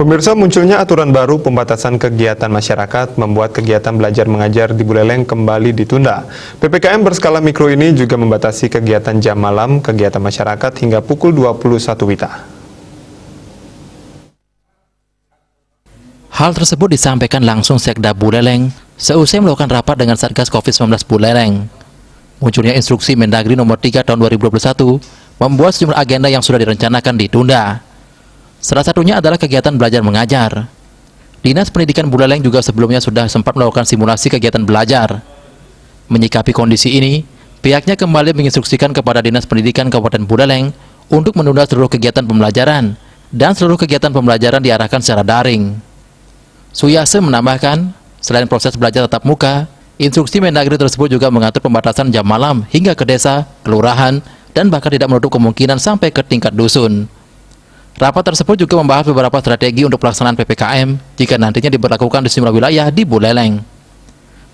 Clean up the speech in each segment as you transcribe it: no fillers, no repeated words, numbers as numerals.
Pemirsa, munculnya aturan baru pembatasan kegiatan masyarakat membuat kegiatan belajar mengajar di Buleleng kembali ditunda. PPKM berskala mikro ini juga membatasi kegiatan jam malam, kegiatan masyarakat hingga pukul 21 WITA. Hal tersebut disampaikan langsung Sekda Buleleng seusai melakukan rapat dengan Satgas COVID-19 Buleleng. Munculnya instruksi Mendagri nomor 3 tahun 2021 membuat sejumlah agenda yang sudah direncanakan ditunda. Salah satunya adalah kegiatan belajar mengajar. Dinas Pendidikan Buleleng juga sebelumnya sudah sempat melakukan simulasi kegiatan belajar. Menyikapi kondisi ini, pihaknya kembali menginstruksikan kepada Dinas Pendidikan Kabupaten Buleleng untuk menunda seluruh kegiatan pembelajaran dan seluruh kegiatan pembelajaran diarahkan secara daring. Suyase menambahkan, selain proses belajar tatap muka, instruksi Mendagri tersebut juga mengatur pembatasan jam malam hingga ke desa, kelurahan, dan bahkan tidak menutup kemungkinan sampai ke tingkat dusun. Rapat tersebut juga membahas beberapa strategi untuk pelaksanaan PPKM jika nantinya diberlakukan di sejumlah wilayah di Buleleng.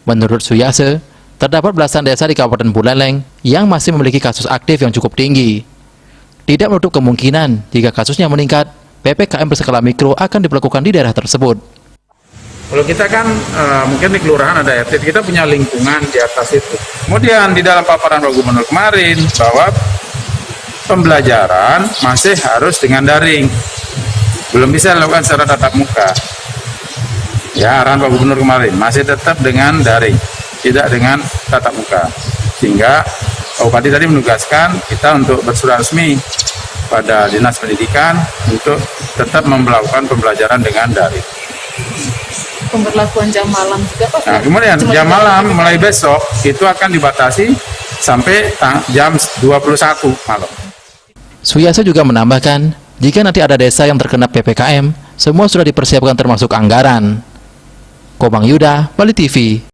Menurut Suyase, terdapat belasan desa di Kabupaten Buleleng yang masih memiliki kasus aktif yang cukup tinggi. Tidak menutup kemungkinan jika kasusnya meningkat, PPKM berskala mikro akan diberlakukan di daerah tersebut. Kalau kita kan mungkin di kelurahan ada RT, kita punya lingkungan di atas itu. Kemudian di dalam paparan Pak Gubernur kemarin bahwa pembelajaran masih harus dengan daring, belum bisa dilakukan secara tatap muka. Ya, arahan Pak Gubernur kemarin masih tetap dengan daring, tidak dengan tatap muka. Sehingga Pak Bupati tadi menugaskan kita untuk bersurat resmi pada Dinas Pendidikan untuk tetap melakukan pembelajaran dengan daring. Pemberlakuan jam malam juga Pak? Nah, kemudian jam malam mulai besok itu akan dibatasi sampai jam 21 malam. Suyase juga menambahkan, jika nanti ada desa yang terkena PPKM, semua sudah dipersiapkan termasuk anggaran. Komang Yuda, Bali TV.